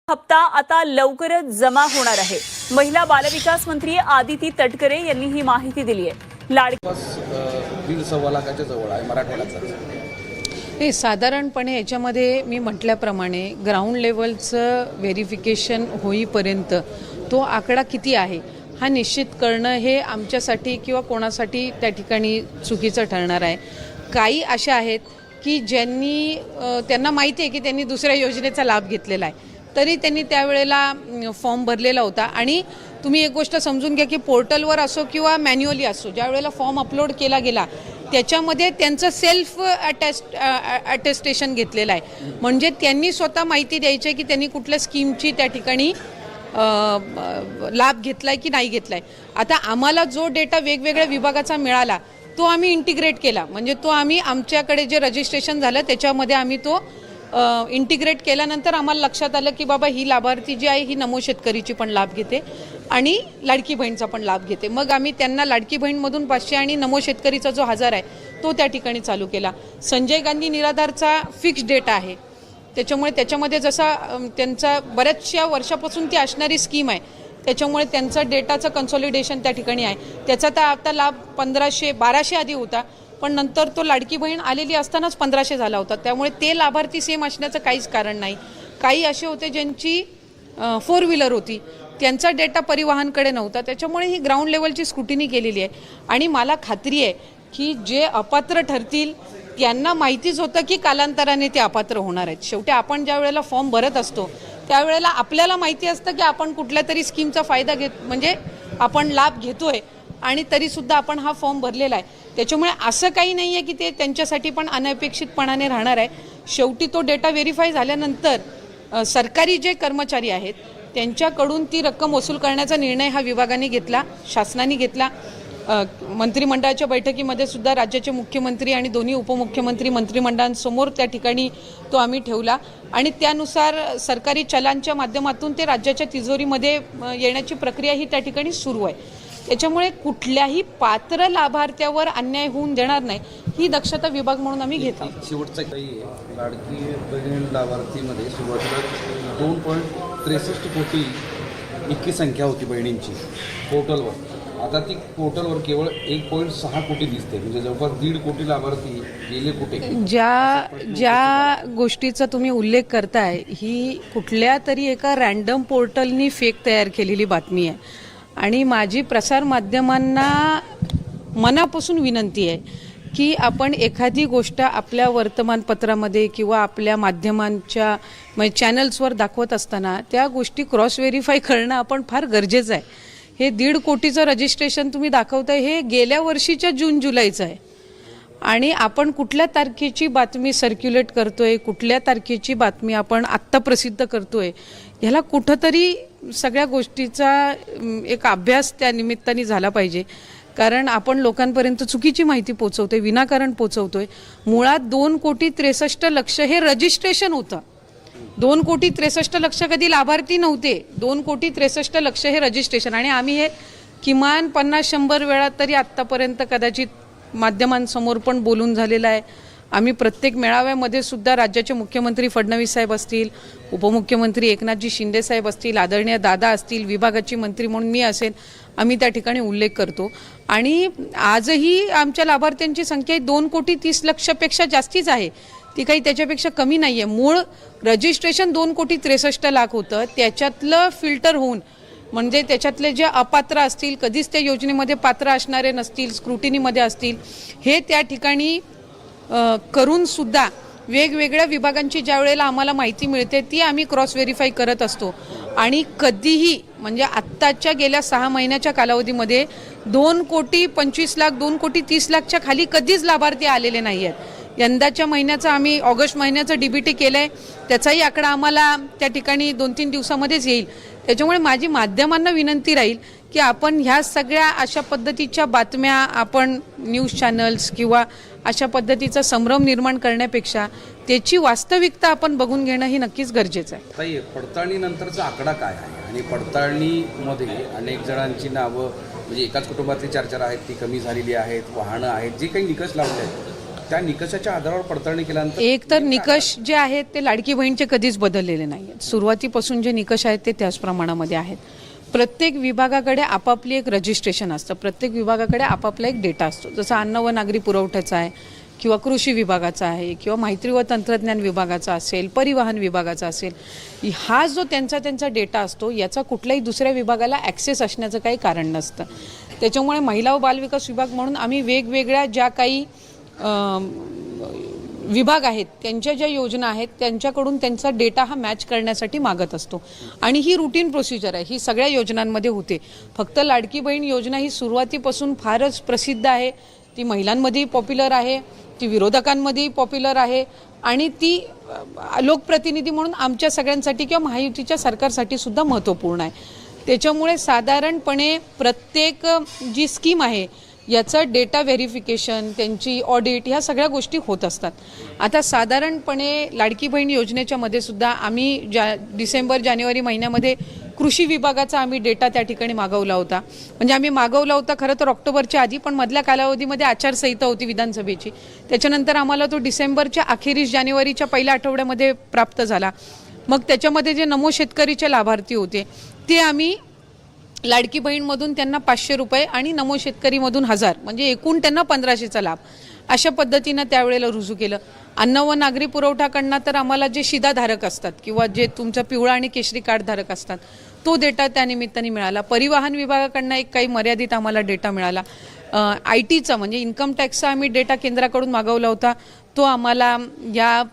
हप्ता आता लवकरच जमा होणार आहे। महिला बालविकास मंत्री आदिती तटकरे यांनी ही माहिती दिली आहे। लाडकी 1.5 लाखाच्या जवळ आहे मराठवाड्याचा। हे साधारणपणे याच्यामध्ये मी म्हटल्याप्रमाणे ग्राउंड लेवलचं व्हेरिफिकेशन होईपर्यंत तो आकडा किती आहे हा निश्चित करणं हे आमच्यासाठी किंवा कोणासाठी त्या ठिकाणी चुकीचं ठरणार आहे। काही अशा आहेत की ज्यांनी त्यांना माहिती आहे की त्यांनी दुसऱ्या योजनेचा लाभ घेतलेला आहे, तरी त्यांनी त्यावेळेला फॉर्म भरलेला होता। आणि तुम्ही एक गोष्ट समजून घ्या की पोर्टलवर असो किंवा मॅन्युअली असो, ज्या वेळेला फॉर्म अपलोड केला गेला त्याच्यामध्ये त्यांचं सेल्फ अटेस्टेशन घेतलेलं आहे। म्हणजे त्यांनी स्वतः माहिती द्यायची की त्यांनी कुठल्या स्कीमची त्या ठिकाणी लाभ घेतलाय की नाही घेतलाय। आता आम्हाला जो डेटा वेगवेगळ्या विभागाचा मिळाला तो आम्ही इंटिग्रेट केला, म्हणजे तो आम्ही आमच्याकडे जे रजिस्ट्रेशन झालं त्याच्यामध्ये आम्ही तो इंटिग्रेट केल्यानंतर आम्हाला लक्षात आलं की बाबा ही लाभार्थी जी आहे ही नमो शेतकरीची पण लाभ घेते आणि लाडकी बहीणचा पण लाभ घेते। मग आम्ही त्यांना लाडकी बहीणमधून 500 आणि नमो शेतकरीचा जो 1000 आहे तो त्या ठिकाणी चालू केला। संजय गांधी निराधारचा फिक्स डेटा आहे, त्याच्यामुळे त्याच्यामध्ये जसा त्यांचा बऱ्याचशा वर्षापासून ती असणारी स्कीम आहे त्याच्यामुळे त्यांचं डेटाचं कन्सॉलिडेशन त्या ठिकाणी आहे। त्याचा तर आता लाभ 1500-1200 आधी होता, पण नंतर तो लाडकी बहीण आलेली असतानाच 1500 झाला होता। त्यामुळे ते लाभार्थी सेम असण्याचं काहीच कारण नाही। काही असे होते ज्यांची 4 व्हीलर होती, त्यांचा डेटा परिवहनकडे नव्हता, त्याच्यामुळे ही ग्राउंड लेवलची स्क्रुटिनी केलेली आहे। आणि मला खात्री आहे की जे अपात्र ठरतील त्यांना माहितीच होतं की कालांतराने ते अपात्र होणार आहेत। शेवटी आपण ज्या वेळेला फॉर्म भरत असतो त्यावेळेला आपल्याला माहिती असतं की आपण कुठल्या तरी स्कीमचा फायदा म्हणजे आपण लाभ घेतोय आणि तरीसुद्धा आपण हा फॉर्म भरलेला आहे। त्याच्यामुळे असं काही नाही आहे की ते त्यांच्यासाठी पण अनपेक्षितपणाने राहणार आहे। शेवटी तो डेटा व्हेरीफाय झाल्यानंतर सरकारी जे कर्मचारी आहेत त्यांच्याकडून ती रक्कम वसूल करण्याचा निर्णय हा विभागाने घेतला, शासनाने घेतला। मंत्रिमंडळाच्या बैठकीमध्ये सुद्धा राज्याचे मुख्यमंत्री आणि दोन्ही उपमुख्यमंत्री मंत्रिमंडळांसमोर त्या ठिकाणी तो आम्ही ठेवला आणि त्यानुसार सरकारी चलांच्या माध्यमातून ते राज्याच्या तिजोरीमध्ये येण्याची प्रक्रिया ही त्या ठिकाणी सुरू आहे। त्याच्यामुळे कुठल्याही पात्र लाभार्थ्यावर अन्याय होऊन देणार नाही ही दक्षता विभाग म्हणून आम्ही घेतो। शेवटचा काही लाडकी बहीण लाभार्थीमध्ये सुरुवातीला 2.63 कोटी इतकी संख्या होती बहिणींची पोर्टलवर। आता ती पोर्टलवर केवळ 1.6 कोटी दिसते, म्हणजे जवळपास 1.5 कोटी लाभार्थी गेले कुठे। ज्या गोष्टीचा तुम्ही उल्लेख करताय ही कुठल्या तरी एका रॅन्डम पोर्टलनी फेक तयार केलेली बातमी आहे आणि माझी प्रसार माध्यमांना मनापासून विनंती आहे की आपण एखादी गोष्ट आपल्या वर्तमानपत्रामध्ये किंवा आपल्या माध्यमांच्या चॅनल्सवर दाखवत असताना त्या गोष्टी क्रॉस व्हेरीफाय करणं आपण फार गरजेचं आहे। हे 1.5 कोटीचं रजिस्ट्रेशन तुम्ही दाखवताय हे गेल्या वर्षीच्या जून-जुलैचं आहे आणि आपण कुठल्या तारखेची बातमी सर्क्युलेट करतोय, कुठल्या तारखेची बातमी आपण आत्ता प्रसिद्ध करतोय, ह्याला कुठंतरी सगळ्या गोष्टीचा एक अभ्यास त्या निमित्ताने झाला पाहिजे। कारण आपण लोकांपर्यंत चुकीची माहिती पोचवतोय, विनाकारण पोचवतोय। मुळात 2,63,00,000 हे रजिस्ट्रेशन होतं। 2,63,00,000 कधी लाभार्थी नव्हते, 2,63,00,000 हे रजिस्ट्रेशन। आणि आम्ही हे किमान 50-100 वेळा तरी आत्तापर्यंत कदाचित माध्यमांसमोर पण बोलून झालेलं आहे। आम्ही प्रत्येक मेळाव्यामध्ये सुद्धा राज्याचे मुख्यमंत्री फडणवीस साहेब असतील, उपमुख्यमंत्री एकनाथजी शिंदे साहेब असतील, आदरणीय दादा असतील, विभागाची मंत्री म्हणून मी असेल, आम्ही त्या ठिकाणी उल्लेख करतो। आणि आजही आमच्या लाभार्थ्यांची संख्या 2,30,00,000 पेक्षा जास्तीच आहे, ती काही त्याच्यापेक्षा कमी नाही आहे। मूळ रजिस्ट्रेशन 2,63,00,000 होतं, त्याच्यातलं फिल्टर होऊन म्हणजे त्याच्यातले जे अपात्र असतील, कधीच त्या योजनेमध्ये पात्र असणारे नसतील, स्क्रुटिनीमध्ये असतील, हे त्या ठिकाणी करून सुद्धा वेगवेगळ्या विभागांची ज्या वेळेला आम्हाला माहिती मिळते ती आम्ही क्रॉस व्हेरीफाय करत असतो। आणि कधीही म्हणजे आत्ताच्या गेल्या 6 महिन्याच्या कालावधीमध्ये 2,25,00,000 2,30,00,000 खाली कधीच लाभार्थी आलेले नाही आहेत। यंदाच्या महिन्याचा आम्ही ऑगस्ट महिन्याचं DBT केलं आहे, त्याचाही आकडा आम्हाला त्या ठिकाणी 2-3 दिवसामध्येच येईल। त्याच्यामुळे माझी माध्यमांना विनंती राहील की आपण ह्या सगळ्या अशा पद्धतीच्या बातम्या आपण न्यूज चॅनल्स किंवा अशा पद्धतीचा संभ्रम निर्माण करण्यापेक्षा त्याची वास्तविकता आपण बघून घेणं ही नक्कीच गरजेचं आहे। ताई, पडताळणीनंतरचा आकडा काय आहे आणि पडताळणीमध्ये अनेक जणांची नावं म्हणजे एकाच कुटुंबातली 4-4 आहेत ती कमी झालेली आहेत, वाहनं आहेत, जे काही निकष लावले आहेत त्या निकषाच्या आधारावर पडताळणी केल्यानंतर एक तर निकष जे आहेत ते लाडकी बहीणचे कधीच बदललेले नाही आहेत. सुरुवातीपासून जे निकष आहेत ते त्याच प्रमाणामध्ये आहेत. प्रत्येक विभागाकडे आपापली एक रजिस्ट्रेशन असतं, प्रत्येक विभागाकडे आपापला एक डेटा असतो. जसं अन्न व नागरी पुरवठ्याचा आहे किंवा कृषी विभागाचा आहे किंवा माहिती व तंत्रज्ञान विभागाचा असेल, परिवहन विभागाचा असेल. हा जो त्यांचा डेटा असतो याचा कुठल्याही दुसऱ्या विभागाला ॲक्सेस असण्याचं काही कारण नसतं. त्याच्यामुळे महिला व बालविकास विभाग म्हणून आम्ही वेगवेगळ्या ज्या काही विभाग आहेत त्यांच्या ज्या योजना आहेत त्यांच्याकडून त्यांचा डेटा हा मॅच करण्यासाठी मागत असतो. आणि ही रुटीन प्रोसिजर आहे, ही सगळ्या योजनांमध्ये होते. फक्त लाडकी बहीण योजना ही सुरुवातीपासून फारच प्रसिद्ध आहे, ती महिलांमध्येही पॉप्युलर आहे, ती विरोधकांमध्येही पॉप्युलर आहे आणि ती लोकप्रतिनिधी म्हणून आमच्या सगळ्यांसाठी किंवा महायुतीच्या सरकारसाठी सुद्धा महत्त्वपूर्ण आहे. त्याच्यामुळे साधारणपणे प्रत्येक जी स्कीम आहे याचं डेटा व्हेरिफिकेशन, त्यांची ऑडिट, ह्या सगळ्या गोष्टी होत असतात. आता साधारणपणे लाडकी बहीण योजनेच्या मध्ये सुद्धा आम्ही डिसेंबर जानेवारी महिन्यामध्ये कृषी विभागाचा आम्ही डेटा त्या ठिकाणी मागवला होता. म्हणजे आम्ही मागवला होता खरं तर ऑक्टोबरच्या आधी, पण मधल्या कालावधीमध्ये आचारसंहिता होती विधानसभेची. त्याच्यानंतर आम्हाला तो डिसेंबरच्या अखेरीस जानेवारीच्या पहिल्या आठवड्यामध्ये प्राप्त झाला. मग त्याच्यामध्ये जे नमो शेतकरीचे लाभार्थी होते ते आम्ही लाडकी बहीणमधून त्यांना 500 रुपये आणि नमो शेतकरीमधून 1000, म्हणजे एकूण त्यांना 1500चा लाभ अशा पद्धतीनं त्यावेळेला रुजू केलं. अन्न व नागरी पुरवठाकडनं तर आम्हाला जे शिधाधारक असतात किंवा जे तुमचं पिवळा आणि केशरी कार्ड धारक असतात तो डेटा त्या निमित्ताने मिळाला. परिवहन विभागाकडनं एक काही मर्यादित आम्हाला डेटा मिळाला. IT चा म्हणजे इन्कम टॅक्सचा आम्ही डेटा केंद्राकडून मागवला होता, तो आम्हाला या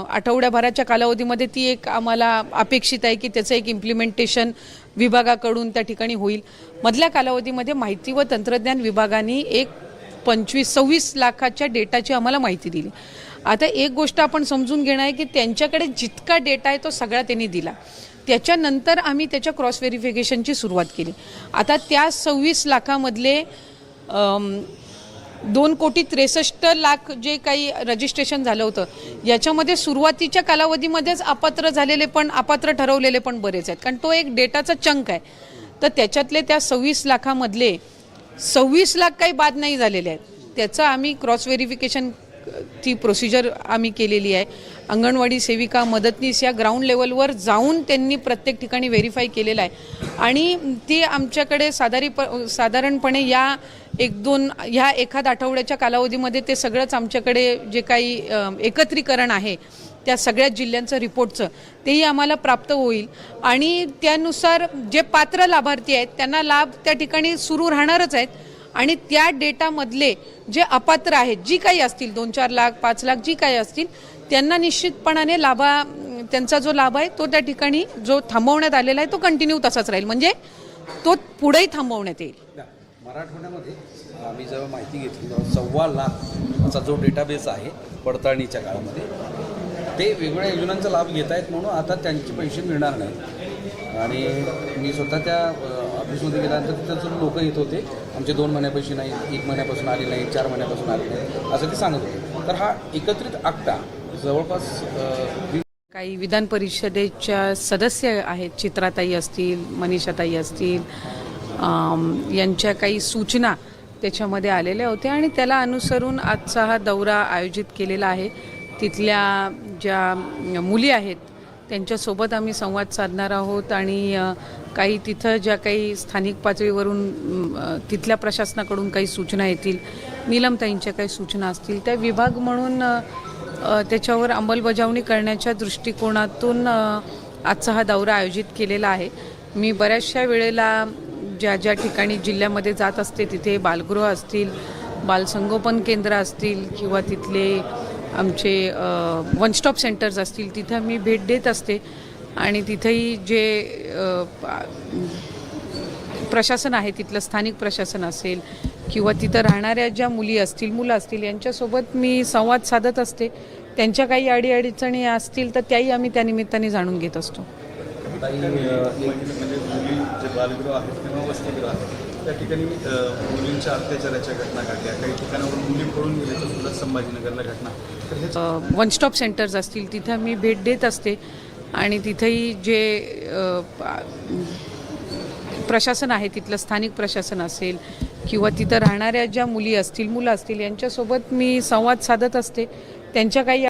आठवड्याभराच्या कालावधीमध्ये ती एक आम्हाला अपेक्षित आहे की त्याचं एक इम्प्लिमेंटेशन विभागाकडून त्या ठिकाणी होईल. मधल्या कालावधीमध्ये माहिती व तंत्रज्ञान विभागाने एक 26 लाखाच्या डेटाची आम्हाला माहिती दिली. आता एक गोष्ट आपण समजून घेणं आहे की त्यांच्याकडे जितका डेटा आहे तो सगळा त्यांनी दिला. त्याच्यानंतर आम्ही त्याच्या क्रॉस व्हेरिफिकेशनची सुरुवात केली. आता त्या 26 लाखामधले 2,63,00,000 जे काही रजिस्ट्रेशन झालं होतं याच्यामध्ये सुरुवातीच्या कालावधीमध्येच अपात्र झालेले पण अपात्र ठरवलेले पण बरेच आहेत, कारण तो एक डेटाचा चंक आहे. तर त्याच्यातले त्या 26 लाखामधले 26 लाख काही बाद नाही झालेले आहेत. त्याचं आम्ही क्रॉस व्हेरिफिकेशन ती प्रोसिजर आम्ही केलेली आहे. अंगणवाडी सेविका, मदतनीस या ग्राउंड लेवलवर जाऊन त्यांनी प्रत्येक ठिकाणी व्हेरीफाय केलेलं आहे आणि ते आमच्याकडे साधारणपणे या 1-2 ह्या एखाद आठवड्याच्या कालावधीमध्ये ते सगळंच आमच्याकडे जे काही एकत्रीकरण आहे त्या सगळ्या जिल्ह्यांचं रिपोर्टचं तेही आम्हाला प्राप्त होईल आणि त्यानुसार जे पात्र लाभार्थी आहेत त्यांना लाभ त्या ठिकाणी सुरू राहणारच आहेत आणि त्या डेटामधले जे अपात्र आहेत जी काही असतील 2-4 लाख 5 लाख जी काही असतील त्यांना निश्चितपणाने त्यांचा जो लाभ आहे तो त्या ठिकाणी जो थांबवण्यात आलेला आहे तो कंटिन्यू तसाच राहील, म्हणजे तो पुढेही थांबवण्यात येईल. मराठवाड्यामध्ये आम्ही जेव्हा माहिती घेतली तेव्हा 2.25 लाखचा जो डेटाबेस आहे पडताळणीच्या काळामध्ये ते वेगवेगळ्या योजनांचा लाभ घेत आहेत म्हणून आता त्यांचे पैसे मिळणार नाहीत. आणि मी स्वतः त्या ऑफिसमध्ये गेल्यानंतर तिथं लोक येत होते, आमचे 2 महिन्यापाशी नाही, 1 महिन्यापासून आले नाही, 4 महिन्यापासून आले नाही असं ते सांगत होते. तर हा एकत्रित आकडा जवळपास काही विधान परिषदेच्या सदस्य आहेत, चित्राताई असतील, मनीषाताई असतील, यांच्या काही सूचना त्याच्यामध्ये आलेल्या होत्या आणि त्याला अनुसरून आजचा हा दौरा आयोजित केलेला आहे. तिथल्या ज्या मुली आहेत त्यांच्यासोबत आम्ही संवाद साधणार आहोत आणि काही तिथं ज्या काही स्थानिक पातळीवरून तिथल्या प्रशासनाकडून काही सूचना येतील, नीलमताईंच्या काही सूचना असतील, त्या विभाग म्हणून त्याच्यावर अंमलबजावणी करण्याच्या दृष्टिकोनातून आजचा हा दौरा आयोजित केलेला आहे. मी बऱ्याचशा वेळेला ज्या ठिकाणी जिल्ह्यामध्ये जात असते तिथे बालगृह असतील, बालसंगोपन केंद्र असतील किंवा तिथले आमचे वन स्टॉप सेंटर्स असतील तिथं मी भेट देत असते आणि तिथेही जे प्रशासन आहे तिथलं स्थानिक प्रशासन असेल किंवा तिथं राहणाऱ्या ज्या मुली असतील, मुलं असतील यांच्यासोबत मी संवाद साधत असते. त्यांच्या काही अडीअडचणी असतील तर त्याही आम्ही त्या निमित्ताने जाणून घेत असतो. म्हणजे मुली जे बालगृह आहेत किंवा वसतिगृह आहेत त्या ठिकाणी मुलींच्या अत्याचाराच्या घटना घडल्या, काही ठिकाणावर मुली पळून गेल्याच्या सुद्धा संभाजीनगरला घटना. तर वन स्टॉप सेंटर्स असतील तिथं मी भेट देत असते आणि तिथेही जे प्रशासन आहे तिथलं स्थानिक प्रशासन असेल किंवा तिथं राहणाऱ्या ज्या मुली असतील मुलं असतील यांच्यासोबत मी संवाद साधत असते. त्यांच्या काही